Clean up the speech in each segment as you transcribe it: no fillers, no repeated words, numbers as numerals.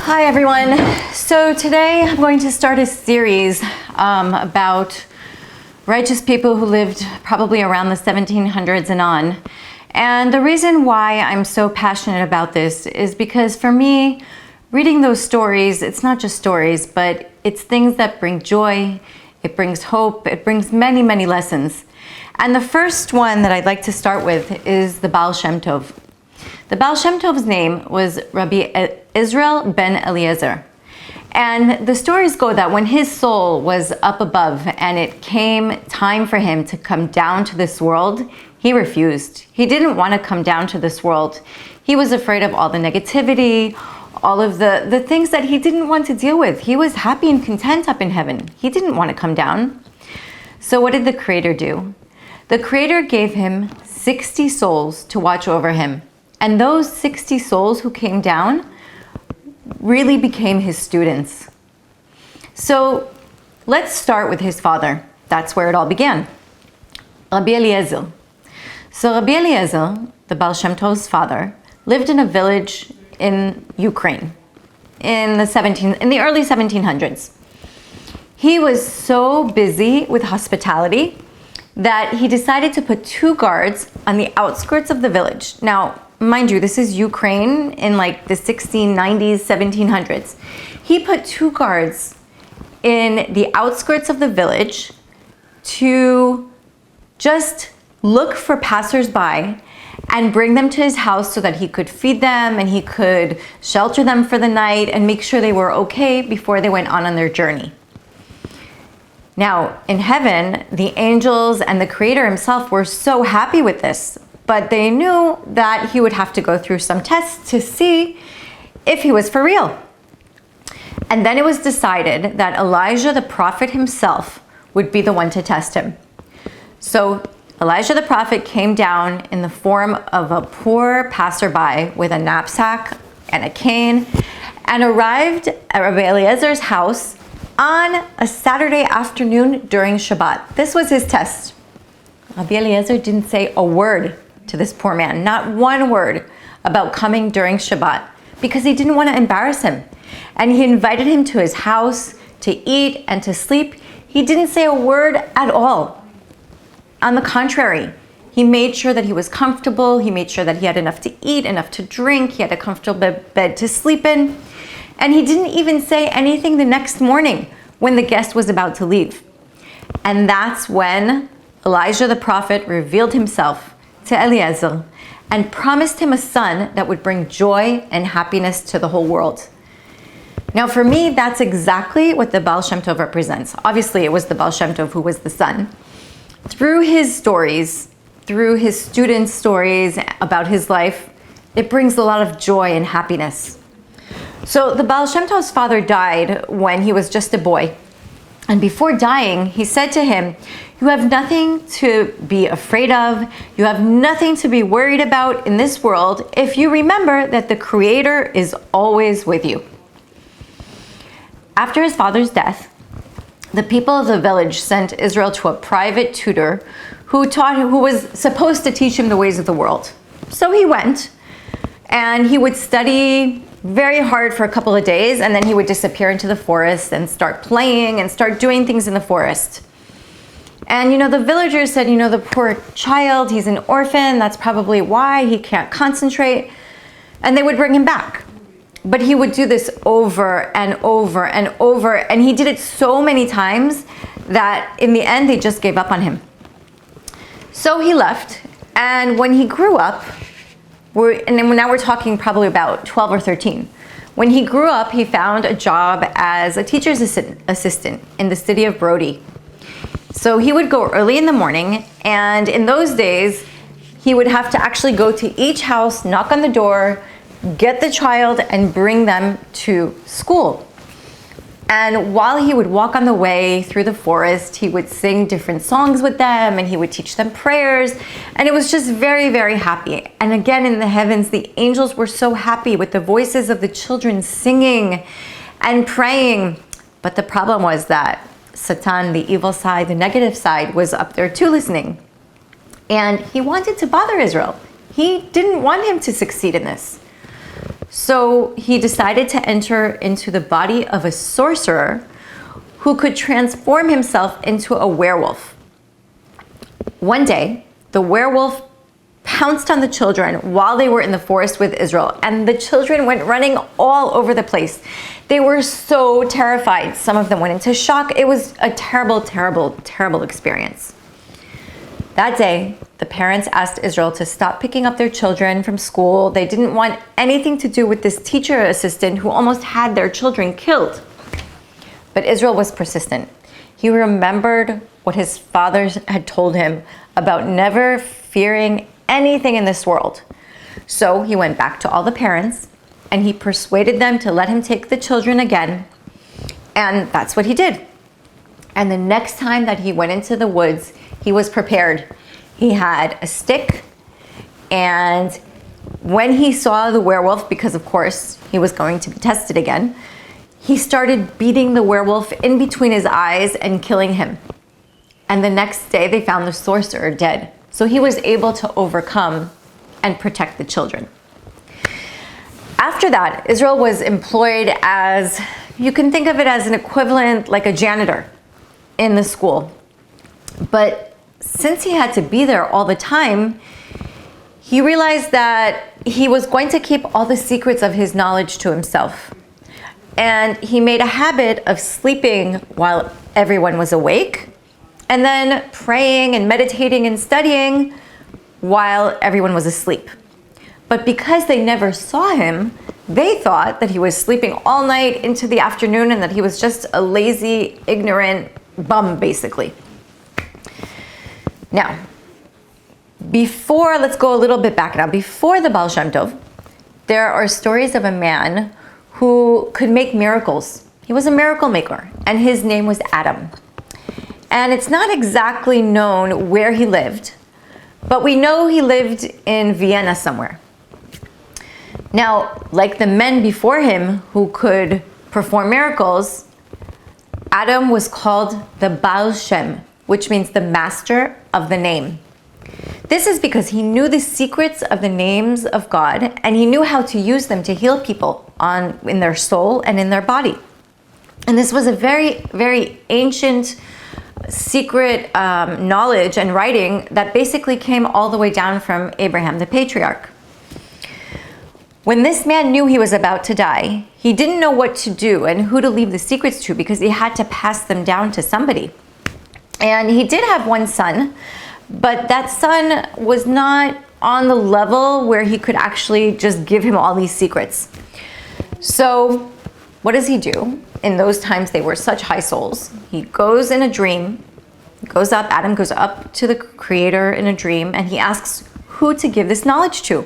Hi everyone. So today I'm going to start a series about righteous people who lived probably around the 1700s and on. And the reason why I'm so passionate about this is because for me, reading those stories, it's not just stories, but it's things that bring joy, it brings hope, it brings many, many lessons. And the first one that I'd like to start with is the Baal Shem Tov. The Baal Shem Tov's name was Rabbi Israel ben Eliezer. And the stories go that when his soul was up above and it came time for him to come down to this world, he refused. He didn't want to come down to this world. He was afraid of all the negativity, all of the things that he didn't want to deal with. He was happy and content up in heaven. He didn't want to come down. So what did the Creator do? The Creator gave him 60 souls to watch over him. And those 60 souls who came down really became his students. So let's start with his father. That's where it all began. Rabbi Eliezer. So Rabbi Eliezer, the Baal Shem Tov's father, lived in a village in Ukraine in the early 1700s. He was so busy with hospitality that he decided to put 2 guards on the outskirts of the village. Now, mind you, this is Ukraine in like the 1690s, 1700s. He put 2 guards in the outskirts of the village to just look for passersby and bring them to his house so that he could feed them and he could shelter them for the night and make sure they were okay before they went on their journey. Now, in heaven, the angels and the Creator himself were so happy with this, but they knew that he would have to go through some tests to see if he was for real. And then it was decided that Elijah the prophet himself would be the one to test him. So Elijah the prophet came down in the form of a poor passerby with a knapsack and a cane and arrived at Rabbi Eliezer's house on a Saturday afternoon during Shabbat. This was his test. Rabbi Eliezer didn't say a word to this poor man, not one word about coming during Shabbat, because he didn't want to embarrass him. And he invited him to his house to eat and to sleep. He didn't say a word at all. On the contrary, he made sure that he was comfortable. He made sure that he had enough to eat, enough to drink. He had a comfortable bed to sleep in. And he didn't even say anything the next morning when the guest was about to leave. And that's when Elijah the prophet revealed himself to Eliezer and promised him a son that would bring joy and happiness to the whole world. Now for me, that's exactly what the Baal Shem Tov represents. Obviously, it was the Baal Shem Tov who was the son. Through his stories, through his students' stories about his life, it brings a lot of joy and happiness. So the Baal Shem Tov's father died when he was just a boy. And before dying, he said to him, "You have nothing to be afraid of. You have nothing to be worried about in this world if you remember that the Creator is always with you." After his father's death, the people of the village sent Israel to a private tutor who was supposed to teach him the ways of the world. So he went, and he would study very hard for a couple of days, and then he would disappear into the forest and start playing and start doing things in the forest. And the villagers said, the poor child, he's an orphan, that's probably why he can't concentrate. And they would bring him back. But he would do this over and over and over, and he did it so many times that in the end they just gave up on him. So he left, and when he grew up, now we're talking probably about 12 or 13. When he grew up, he found a job as a teacher's assistant in the city of Brody. So he would go early in the morning, and in those days, he would have to actually go to each house, knock on the door, get the child, and bring them to school. And while he would walk on the way through the forest, he would sing different songs with them, and he would teach them prayers, and it was just very, very happy. And again, in the heavens, the angels were so happy with the voices of the children singing and praying. But the problem was that Satan, the evil side, the negative side, was up there too listening. And he wanted to bother Israel. He didn't want him to succeed in this. So he decided to enter into the body of a sorcerer who could transform himself into a werewolf. One day, the werewolf pounced on the children while they were in the forest with Israel, and the children went running all over the place. They were so terrified. Some of them went into shock. It was a terrible, terrible, terrible experience. That day, the parents asked Israel to stop picking up their children from school. They didn't want anything to do with this teacher assistant who almost had their children killed. But Israel was persistent. He remembered what his father had told him about never fearing anything in this world. So he went back to all the parents and he persuaded them to let him take the children again. And that's what he did. And the next time that he went into the woods, he was prepared. He had a stick, and when he saw the werewolf, because of course he was going to be tested again, he started beating the werewolf in between his eyes and killing him. And the next day they found the sorcerer dead. So he was able to overcome and protect the children. After that, Israel was employed as, you can think of it as an equivalent, like a janitor in the school. But since he had to be there all the time, he realized that he was going to keep all the secrets of his knowledge to himself. And he made a habit of sleeping while everyone was awake, and then praying and meditating and studying while everyone was asleep. But because they never saw him, they thought that he was sleeping all night into the afternoon and that he was just a lazy, ignorant bum, basically. Now, let's go a little bit back now. Before the Baal Shem Tov, there are stories of a man who could make miracles. He was a miracle maker, and his name was Adam. And it's not exactly known where he lived, but we know he lived in Vienna somewhere. Now, like the men before him who could perform miracles, Adam was called the Baal Shem, which means the master of the name. This is because he knew the secrets of the names of God, and he knew how to use them to heal people in their soul and in their body. And this was a very, very ancient secret knowledge and writing that basically came all the way down from Abraham, the patriarch. When this man knew he was about to die, he didn't know what to do and who to leave the secrets to, because he had to pass them down to somebody. And he did have one son, but that son was not on the level where he could actually just give him all these secrets. So what does he do? In those times, they were such high souls. He goes in a dream, Adam goes up to the Creator in a dream, and he asks who to give this knowledge to.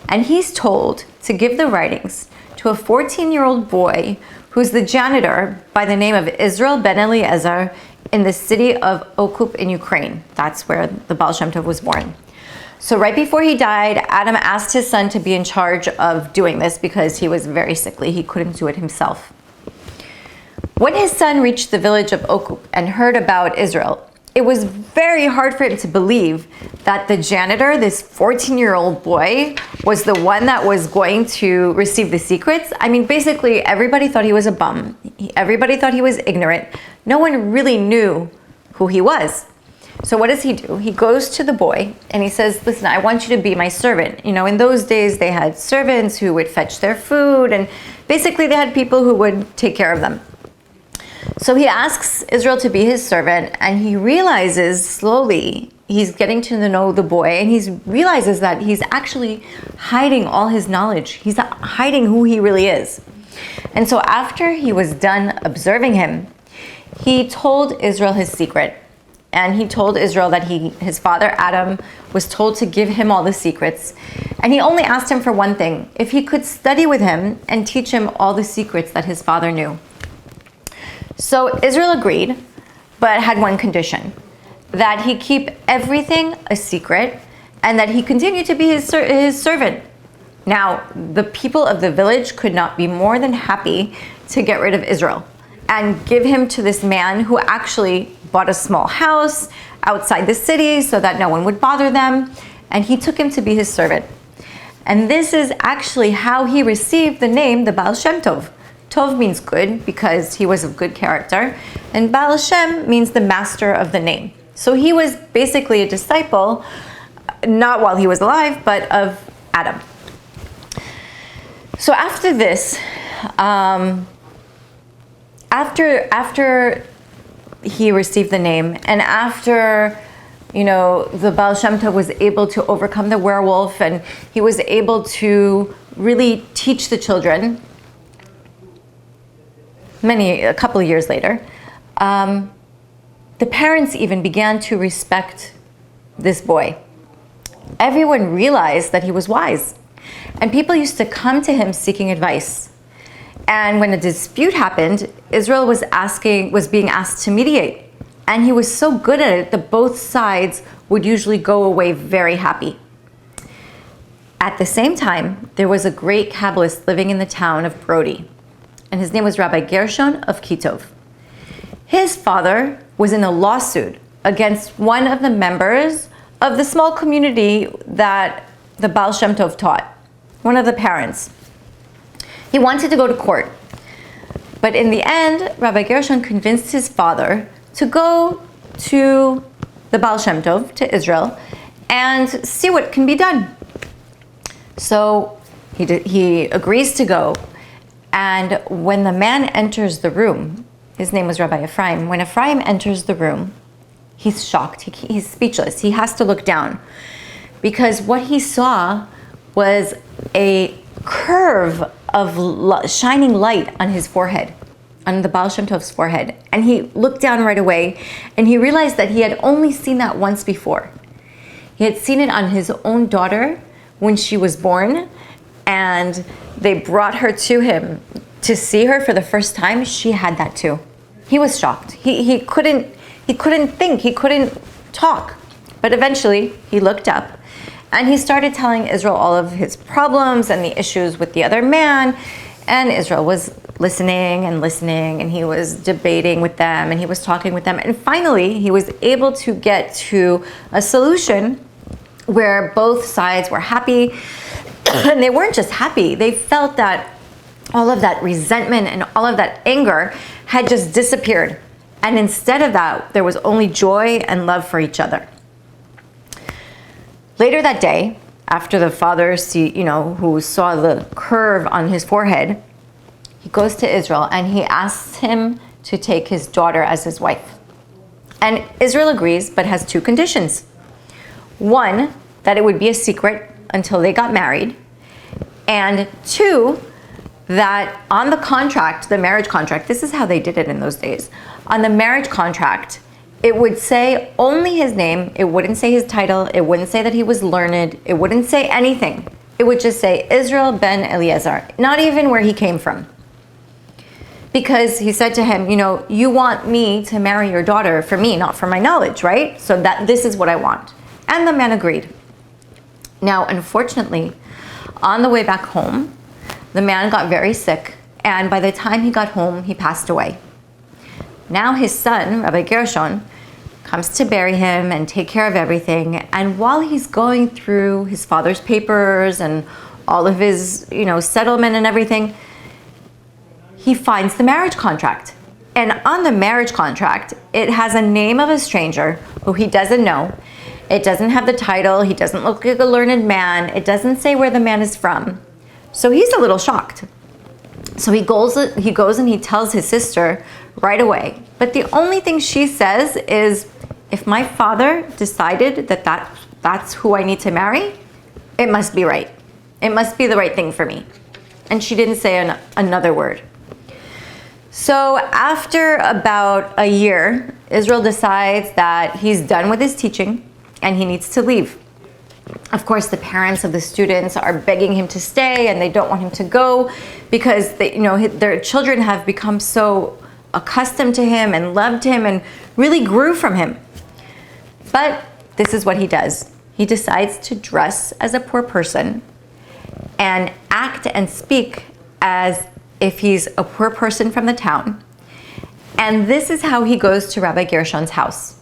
And he's told to give the writings to a 14-year-old boy who's the janitor by the name of Israel ben Eliezer in the city of Okup in Ukraine. That's where the Baal Shem Tov was born. So right before he died, Adam asked his son to be in charge of doing this because he was very sickly. He couldn't do it himself. When his son reached the village of Okup and heard about Israel, it was very hard for him to believe that the janitor, this 14-year-old boy, was the one that was going to receive the secrets. I mean, basically, everybody thought he was a bum. Everybody thought he was ignorant. No one really knew who he was. So what does he do? He goes to the boy and he says, listen, I want you to be my servant. You know, in those days, they had servants who would fetch their food, and basically they had people who would take care of them. So he asks Israel to be his servant, and he realizes slowly, he's getting to know the boy, and he realizes that he's actually hiding all his knowledge. He's hiding who he really is. And so after he was done observing him, he told Israel his secret. And he told Israel that his father Adam was told to give him all the secrets. And he only asked him for one thing: if he could study with him and teach him all the secrets that his father knew. So Israel agreed, but had one condition: that he keep everything a secret and that he continue to be his servant. Now, the people of the village could not be more than happy to get rid of Israel and give him to this man who actually bought a small house outside the city so that no one would bother them, and he took him to be his servant. And this is actually how he received the name the Baal Shem Tov. Tov means good because he was of good character, and Baal Shem means the master of the name. So he was basically a disciple, not while he was alive, but of Adam. So after this, after he received the name, and after the Baal Shem Tov was able to overcome the werewolf, and he was able to really teach the children, a couple of years later, the parents even began to respect this boy. Everyone realized that he was wise, and people used to come to him seeking advice. And when a dispute happened, Israel was being asked to mediate. And he was so good at it that both sides would usually go away very happy. At the same time, there was a great Kabbalist living in the town of Brody, and his name was Rabbi Gershon of Kitov. His father was in a lawsuit against one of the members of the small community that the Baal Shem Tov taught, one of the parents. He wanted to go to court, but in the end, Rabbi Gershon convinced his father to go to the Baal Shem Tov, to Israel, and see what can be done. So he agrees to go, and when the man enters the room, his name was Rabbi Ephraim, when Ephraim enters the room, he's shocked, he's speechless, he has to look down, because what he saw was a curve of shining light on his forehead, on the Baal Shem Tov's forehead. And he looked down right away, and he realized that he had only seen that once before. He had seen it on his own daughter when she was born, and they brought her to him to see her for the first time. She had that too. He was shocked. He couldn't think, he couldn't talk. But eventually he looked up, and he started telling Israel all of his problems and the issues with the other man. And Israel was listening, and he was debating with them, and he was talking with them. And finally, he was able to get to a solution where both sides were happy. And they weren't just happy. They felt that all of that resentment and all of that anger had just disappeared. And instead of that, there was only joy and love for each other. Later that day, after the father who saw the curve on his forehead, he goes to Israel and he asks him to take his daughter as his wife. And Israel agrees, but has two conditions. One, that it would be a secret until they got married. And two, that on the contract, the marriage contract, this is how they did it in those days. On the marriage contract, it would say only his name. It wouldn't say his title. It wouldn't say that he was learned. It wouldn't say anything. It would just say Israel ben Eliezer, not even where he came from. Because he said to him, you want me to marry your daughter for me, not for my knowledge, right? So that this is what I want. And the man agreed. Now, unfortunately, on the way back home, the man got very sick, and by the time he got home, he passed away. Now his son, Rabbi Gershon, comes to bury him and take care of everything. And while he's going through his father's papers and all of his, settlement and everything, he finds the marriage contract. And on the marriage contract, it has a name of a stranger who he doesn't know. It doesn't have the title. He doesn't look like a learned man. It doesn't say where the man is from. So he's a little shocked. So he goes and he tells his sister right away. But the only thing she says is, if my father decided that that's who I need to marry, it must be right. It must be the right thing for me. And she didn't say another word. So after about a year, Israel decides that he's done with his teaching and he needs to leave. Of course, the parents of the students are begging him to stay, and they don't want him to go because their children have become so accustomed to him and loved him and really grew from him. But this is what he does. He decides to dress as a poor person and act and speak as if he's a poor person from the town. And this is how he goes to Rabbi Gershon's house.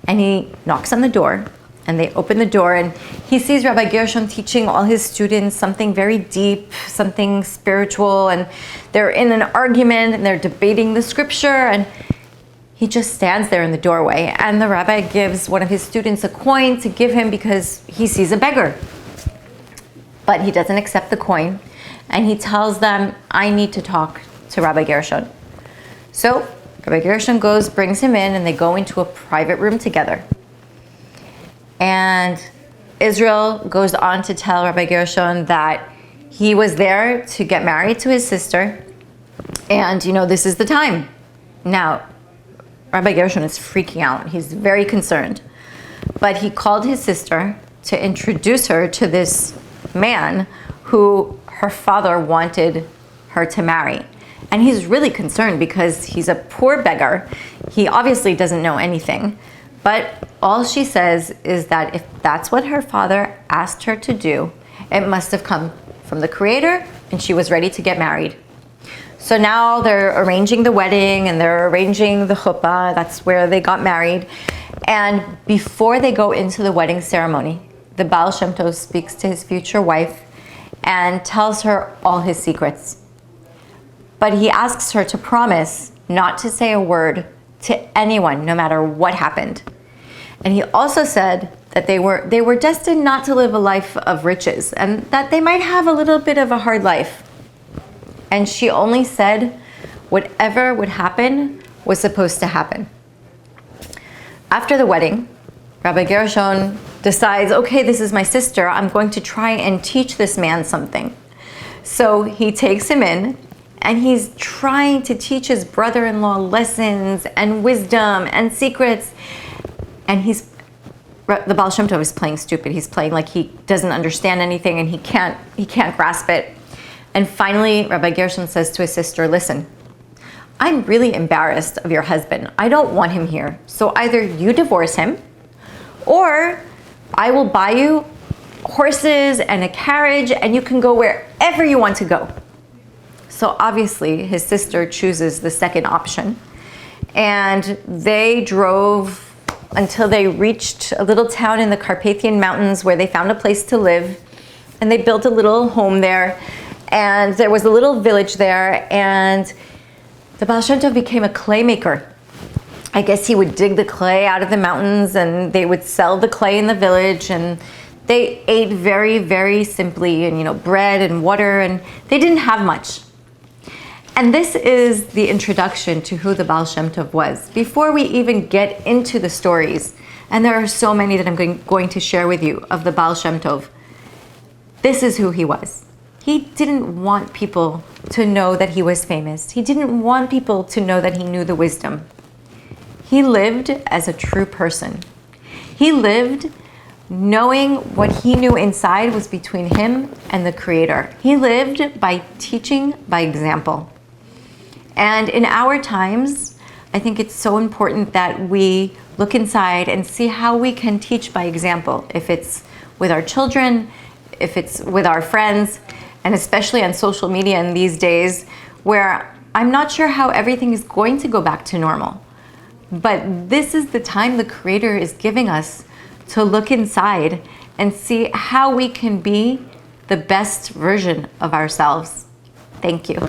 And he knocks on the door, And they open the door, and he sees Rabbi Gershon teaching all his students something very deep, something spiritual, and they're in an argument and they're debating the scripture, and he just stands there in the doorway, and the rabbi gives one of his students a coin to give him because he sees a beggar. But he doesn't accept the coin, and he tells them, I need to talk to Rabbi Gershon. So Rabbi Gershon goes, brings him in, and they go into a private room together. And Israel goes on to tell Rabbi Gershon that he was there to get married to his sister, and this is the time. Now, Rabbi Gershon is freaking out. He's very concerned. But he called his sister to introduce her to this man who her father wanted her to marry. And he's really concerned because he's a poor beggar. He obviously doesn't know anything. But all she says is that if that's what her father asked her to do, it must have come from the Creator, and she was ready to get married. So now they're arranging the wedding, and they're arranging the chuppah. That's where they got married. And before they go into the wedding ceremony, the Baal Shem Tov speaks to his future wife and tells her all his secrets. But he asks her to promise not to say a word to anyone, no matter what happened. And he also said that they were destined not to live a life of riches, and that they might have a little bit of a hard life. And she only said whatever would happen was supposed to happen. After the wedding, Rabbi Gershon decides, okay, this is my sister. I'm going to try and teach this man something. So he takes him in, and he's trying to teach his brother-in-law lessons and wisdom and secrets. And the Baal Shem Tov is playing stupid. He's playing like he doesn't understand anything, and he can't grasp it. And finally, Rabbi Gershon says to his sister, listen, I'm really embarrassed of your husband. I don't want him here. So either you divorce him, or I will buy you horses and a carriage, and you can go wherever you want to go. So obviously, his sister chooses the second option. And they drove until they reached a little town in the Carpathian Mountains where they found a place to live. And they built a little home there. And there was a little village there. And the Baal Shem Tov became a clay maker. I guess he would dig the clay out of the mountains, and they would sell the clay in the village. And they ate very, very simply, and bread and water, and they didn't have much. And this is the introduction to who the Baal Shem Tov was, before we even get into the stories. And there are so many that I'm going to share with you of the Baal Shem Tov. This is who he was. He didn't want people to know that he was famous. He didn't want people to know that he knew the wisdom. He lived as a true person. He lived knowing what he knew inside was between him and the Creator. He lived by teaching by example. And in our times, I think it's so important that we look inside and see how we can teach by example. If it's with our children, if it's with our friends, and especially on social media in these days, where I'm not sure how everything is going to go back to normal. But this is the time the Creator is giving us to look inside and see how we can be the best version of ourselves. Thank you.